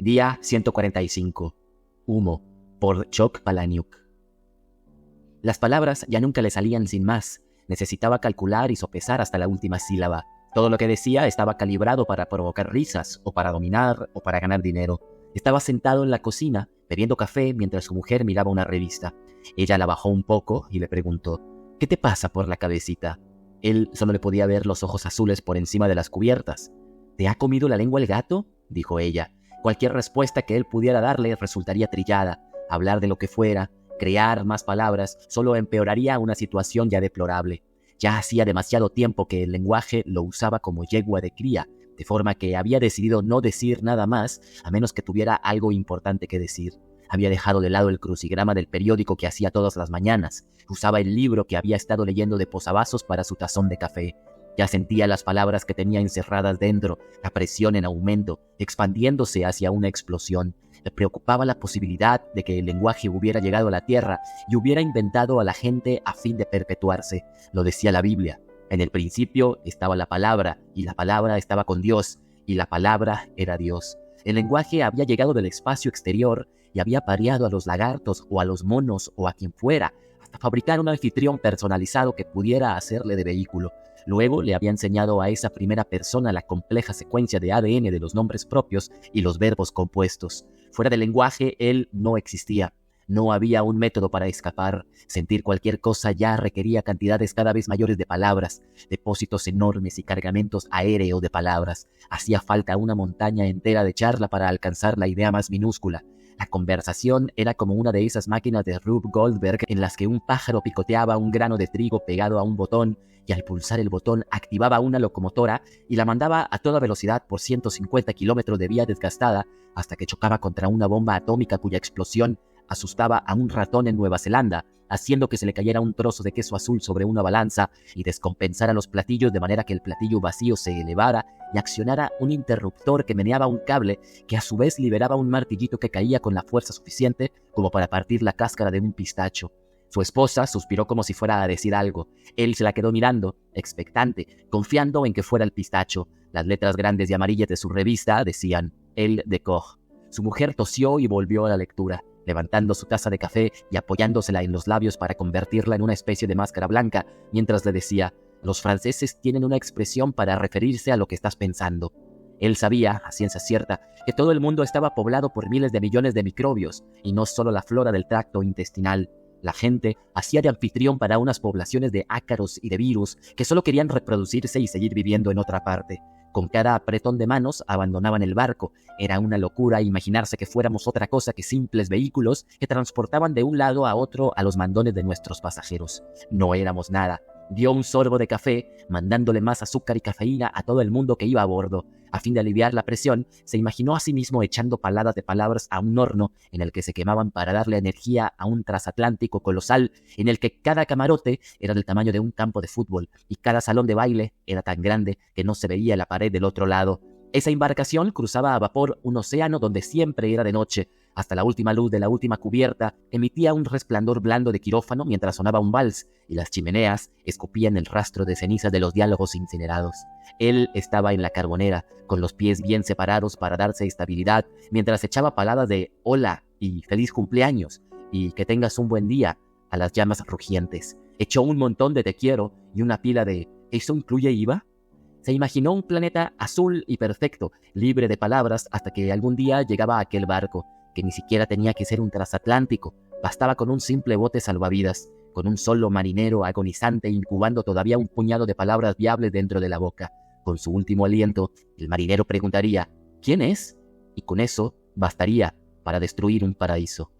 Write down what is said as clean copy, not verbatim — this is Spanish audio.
Día 145. Humo, por Chuck Palahniuk. Las palabras ya nunca le salían sin más. Necesitaba calcular y sopesar hasta la última sílaba. Todo lo que decía estaba calibrado para provocar risas, o para dominar, o para ganar dinero. Estaba sentado en la cocina, bebiendo café mientras su mujer miraba una revista. Ella la bajó un poco y le preguntó: «¿Qué te pasa por la cabecita?». Él solo le podía ver los ojos azules por encima de las cubiertas. «¿Te ha comido la lengua el gato?», dijo ella. Cualquier respuesta que él pudiera darle resultaría trillada. Hablar de lo que fuera, crear más palabras, solo empeoraría una situación ya deplorable. Ya hacía demasiado tiempo que el lenguaje lo usaba como yegua de cría, de forma que había decidido no decir nada más, a menos que tuviera algo importante que decir. Había dejado de lado el crucigrama del periódico que hacía todas las mañanas. Usaba el libro que había estado leyendo de posavasos para su tazón de café. Ya sentía las palabras que tenía encerradas dentro, la presión en aumento, expandiéndose hacia una explosión. Le preocupaba la posibilidad de que el lenguaje hubiera llegado a la tierra y hubiera inventado a la gente a fin de perpetuarse. Lo decía la Biblia. En el principio estaba la palabra, y la palabra estaba con Dios, y la palabra era Dios. El lenguaje había llegado del espacio exterior y había pareado a los lagartos o a los monos o a quien fuera, hasta fabricar un anfitrión personalizado que pudiera hacerle de vehículo. Luego le había enseñado a esa primera persona la compleja secuencia de ADN de los nombres propios y los verbos compuestos. Fuera del lenguaje, él no existía. No había un método para escapar. Sentir cualquier cosa ya requería cantidades cada vez mayores de palabras, depósitos enormes y cargamentos aéreos de palabras. Hacía falta una montaña entera de charla para alcanzar la idea más minúscula. La conversación era como una de esas máquinas de Rube Goldberg en las que un pájaro picoteaba un grano de trigo pegado a un botón y al pulsar el botón activaba una locomotora y la mandaba a toda velocidad por 150 kilómetros de vía desgastada hasta que chocaba contra una bomba atómica cuya explosión asustaba a un ratón en Nueva Zelanda, haciendo que se le cayera un trozo de queso azul sobre una balanza y descompensara los platillos de manera que el platillo vacío se elevara y accionara un interruptor que meneaba un cable que a su vez liberaba un martillito que caía con la fuerza suficiente como para partir la cáscara de un pistacho. Su esposa suspiró como si fuera a decir algo. Él se la quedó mirando, expectante, confiando en que fuera el pistacho. Las letras grandes y amarillas de su revista decían «El de Koch». Su mujer tosió y volvió a la lectura, levantando su taza de café y apoyándosela en los labios para convertirla en una especie de máscara blanca, mientras le decía: «Los franceses tienen una expresión para referirse a lo que estás pensando». Él sabía, a ciencia cierta, que todo el mundo estaba poblado por miles de millones de microbios, y no solo la flora del tracto intestinal. La gente hacía de anfitrión para unas poblaciones de ácaros y de virus que solo querían reproducirse y seguir viviendo en otra parte. Con cada apretón de manos abandonaban el barco. Era una locura imaginarse que fuéramos otra cosa que simples vehículos que transportaban de un lado a otro a los mandones de nuestros pasajeros. No éramos nada. Dio un sorbo de café, mandándole más azúcar y cafeína a todo el mundo que iba a bordo. A fin de aliviar la presión, se imaginó a sí mismo echando paladas de palabras a un horno en el que se quemaban para darle energía a un transatlántico colosal, en el que cada camarote era del tamaño de un campo de fútbol y cada salón de baile era tan grande que no se veía la pared del otro lado. Esa embarcación cruzaba a vapor un océano donde siempre era de noche. Hasta la última luz de la última cubierta emitía un resplandor blando de quirófano mientras sonaba un vals, y las chimeneas escupían el rastro de cenizas de los diálogos incinerados. Él estaba en la carbonera, con los pies bien separados para darse estabilidad, mientras echaba paladas de «hola» y «feliz cumpleaños» y «que tengas un buen día» a las llamas rugientes. Echó un montón de «te quiero» y una pila de «¿eso incluye IVA?». Se imaginó un planeta azul y perfecto, libre de palabras, hasta que algún día llegaba aquel barco, que ni siquiera tenía que ser un transatlántico. Bastaba con un simple bote salvavidas, con un solo marinero agonizante incubando todavía un puñado de palabras viables dentro de la boca. Con su último aliento, el marinero preguntaría «¿quién es?», y con eso bastaría para destruir un paraíso.